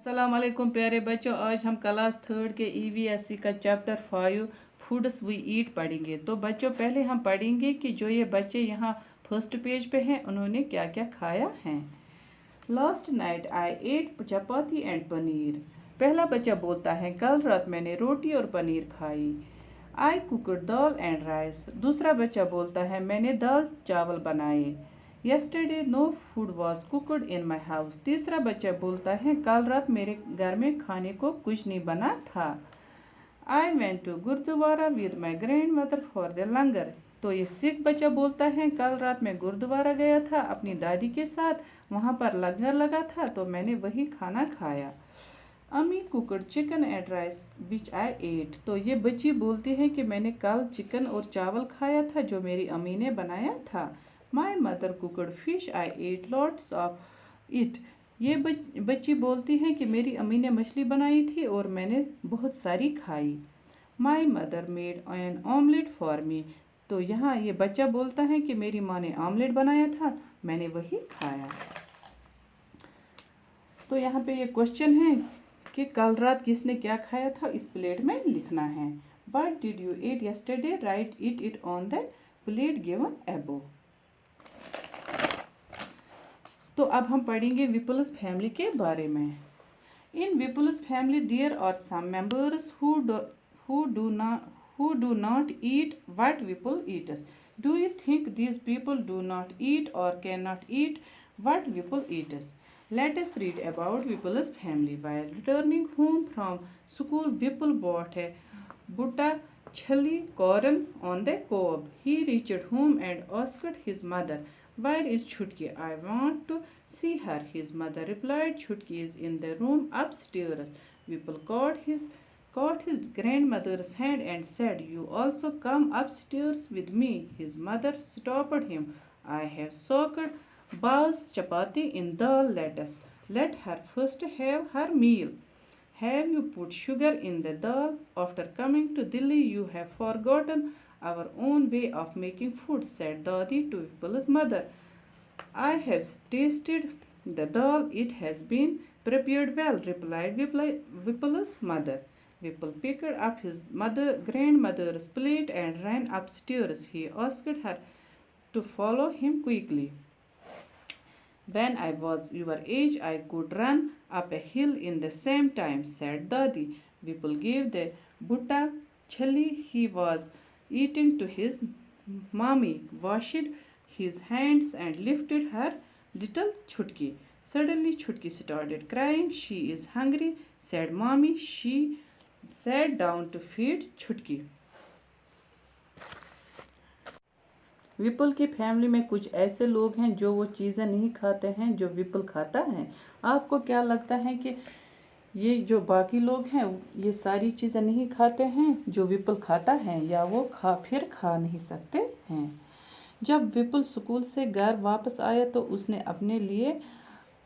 अस्सलाम वालेकुम प्यारे बच्चों। आज हम क्लास थर्ड के ईवीएससी का चैप्टर 5 फूड्स वी ईट पढ़ेंगे। तो बच्चों पहले हम पढ़ेंगे कि जो ये बच्चे यहाँ फर्स्ट पेज पे हैं उन्होंने क्या क्या खाया है। Last night I ate chapati and paneer. पहला बच्चा बोलता है कल रात मैंने रोटी और पनीर खाई। I cooked dal and rice. दूसरा बच्चा बोलता है मैंने दाल चावल बनाए। Yesterday no food was cooked in my house. तीसरा बच्चा बोलता है कल रात मेरे घर में खाने को कुछ नहीं बना था। I went to gurdwara with my grandmother for the langar. तो ये सिख बच्चा बोलता है कल रात मैं गुरुद्वारा गया था अपनी दादी के साथ, वहाँ पर लंगर लगा था तो मैंने वही खाना खाया। अम्मी cooked chicken and rice which I ate. तो ये बच्ची बोलती है कि मैंने कल चिकन और चावल खाया था जो मेरी अम्मी ने बनाया था। My mother cooked fish I ate lots of it. ये बच्ची बोलती है कि मेरी अम्मी ने मछली बनाई थी और मैंने बहुत सारी खाई। My mother made an omelette for me. तो यहाँ ये बच्चा बोलता है कि मेरी माँ ने ऑमलेट बनाया था, मैंने वही खाया। तो यहाँ पे ये क्वेश्चन है कि कल रात किसने क्या खाया था, इस प्लेट में लिखना है। What did you eat yesterday? Write it on the plate given above. तो अब हम पढ़ेंगे विपुलस फैमिली के बारे में। In Vipul's family there are some members who do not eat what Vipul eats. Do you think these people do not eat or cannot eat what Vipul eats? Let us read about Vipul's family. While returning home from school, Vipul bought a butta chali corn on the cob. He reached home and asked his mother, "Where is Chutki? I want to see her." His mother replied, "Chutki is in the room upstairs." Vipul caught his grandmother's hand and said, "You also come upstairs with me." His mother stopped him. "I have soaked Ba's chapati in dal. Let her first have her meal. Have you put sugar in the dal? After coming to Delhi, you have forgotten our own way of making food," said Dadi to Vipul's mother. "I have tasted the dal. It has been prepared well," replied Vipul's mother. Vipul picked up his grandmother's plate and ran upstairs. He asked her to follow him quickly. "When I was your age, I could run up a hill in the same time," said Dadi. Vipul gave the butta chali he was eating to his mommy, washed his hands and lifted her little Chutki. Suddenly Chutki started crying. "She is hungry," said mommy. She sat down to feed Chutki. विपुल की family में कुछ ऐसे लोग हैं जो वो चीज़ें नहीं खाते हैं जो विपुल खाता है। आपको क्या लगता है कि ये जो बाकी लोग हैं ये सारी चीज़ें नहीं खाते हैं जो विपुल खाता है, या वो खा नहीं सकते हैं? जब विपुल स्कूल से घर वापस आया तो उसने अपने लिए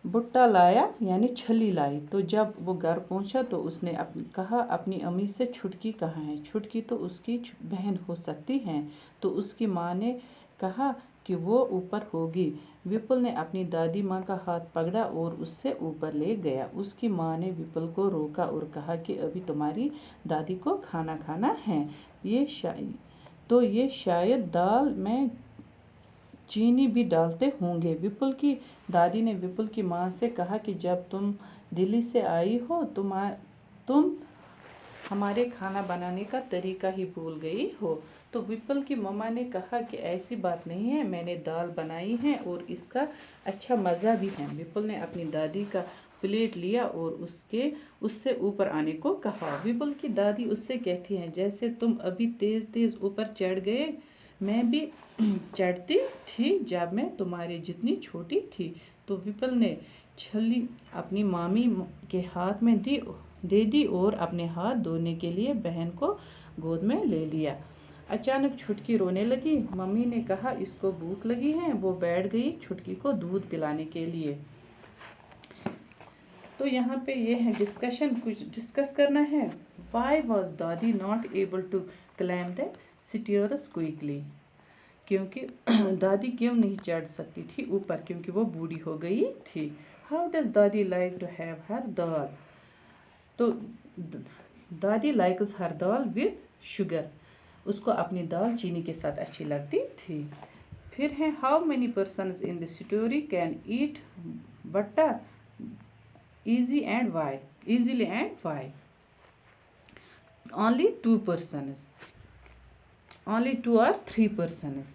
बुट्टा लाया यानी छली लाई। तो जब वो घर पहुंचा तो उसने कहा अपनी अम्मी से, "छुटकी कहाँ है?" छुटकी तो उसकी बहन हो सकती है। तो उसकी माँ ने कहा कि वो ऊपर होगी। विपुल ने अपनी दादी माँ का हाथ पकड़ा और उससे ऊपर ले गया। उसकी माँ ने विपुल को रोका और कहा कि अभी तुम्हारी दादी को खाना खाना है। ये शायद दाल में चीनी भी डालते होंगे। विपुल की दादी ने विपुल की माँ से कहा कि जब तुम दिल्ली से आई हो तुम हमारे खाना बनाने का तरीका ही भूल गई हो। तो विपुल की मम्मा ने कहा कि ऐसी बात नहीं है, मैंने दाल बनाई है और इसका अच्छा मज़ा भी है। विपुल ने अपनी दादी का प्लेट लिया और उससे ऊपर आने को कहा। विपुल की दादी उससे कहती हैं, "जैसे तुम अभी तेज़ तेज़ ऊपर चढ़ गए, मैं भी चढ़ती थी जब मैं तुम्हारे जितनी छोटी थी।" तो विपुल ने छली अपनी मामी के हाथ में दे दी और अपने हाथ धोने के लिए बहन को गोद में ले लिया। अचानक छुटकी रोने लगी। मम्मी ने कहा इसको भूख लगी है। वो बैठ गई छुटकी को दूध पिलाने के लिए। तो यहाँ पे ये है डिस्कशन, कुछ डिस्कस करना है। Why was दादी not able to climb the stairs quickly? क्योंकि दादी क्यों नहीं चढ़ सकती थी ऊपर, क्योंकि वो बूढ़ी हो गई थी। हाउ डज दादी लाइक टू हैव हर दाल? तो दादी likes her dal with sugar, उसको अपनी दाल चीनी के साथ अच्छी लगती थी। फिर है how many persons in the story can eat बट्टा easily and why? Only 2 persons, only 2 or 3 persons,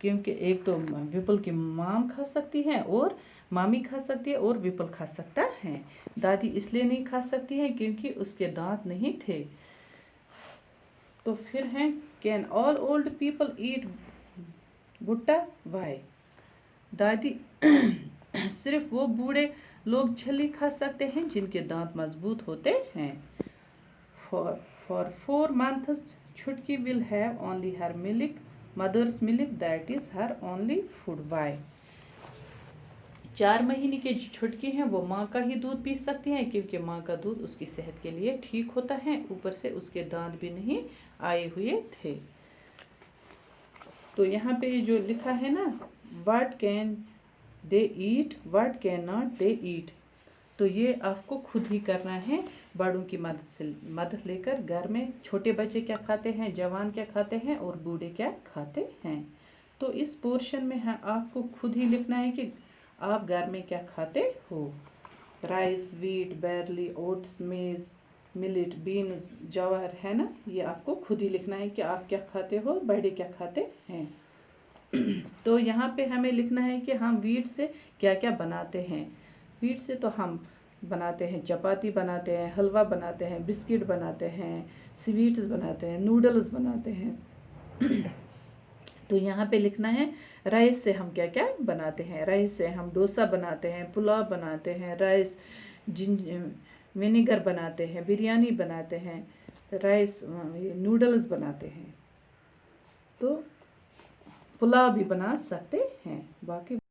क्योंकि एक तो विपुल की माम खा सकती है और मामी खा सकती है और विपुल खा सकता है। दादी इसलिए नहीं खा सकती है क्योंकि उसके दांत नहीं थे। तो फिर है can all old people eat भुट्टा? वाई? दादी सिर्फ वो बूढ़े लोग छली खा सकते हैं जिनके दांत मजबूत होते हैं। For 4 months Chhutki will have only her milk, mother's milk, that is her only food. Why? 4 महीने की जो छुटकी है वो माँ का ही दूध पी सकती है क्योंकि माँ का दूध उसकी सेहत के लिए ठीक होता है, ऊपर से उसके दांत भी नहीं आए हुए थे। तो यहाँ पे जो लिखा है ना, what can they eat, what can not they eat, तो ये आपको खुद ही करना है बड़ों की मदद लेकर। घर में छोटे बच्चे क्या खाते हैं, जवान क्या खाते हैं और बूढ़े क्या खाते हैं। तो इस पोर्शन में है आपको खुद ही लिखना है कि आप घर में क्या खाते हो। राइस, वीट, बैरली, ओट्स, मेज, मिलेट, बीन्स, जवार, है ना, ये आपको खुद ही लिखना है कि आप क्या खाते हो, बड़े क्या खाते हैं। तो यहाँ पे हमें लिखना है कि हम वीट से क्या क्या बनाते हैं। वीट से तो हम बनाते हैं, चपाती बनाते हैं, हलवा बनाते हैं, बिस्किट बनाते हैं, स्वीट्स बनाते हैं, नूडल्स बनाते हैं। तो यहाँ पे लिखना है राइस से हम क्या क्या बनाते हैं। राइस से हम डोसा बनाते हैं, पुलाव बनाते हैं, राइस विनेगर बनाते हैं, बिरयानी बनाते हैं, राइस नूडल्स बनाते हैं, तो पुलाव भी बना सकते हैं। बाकी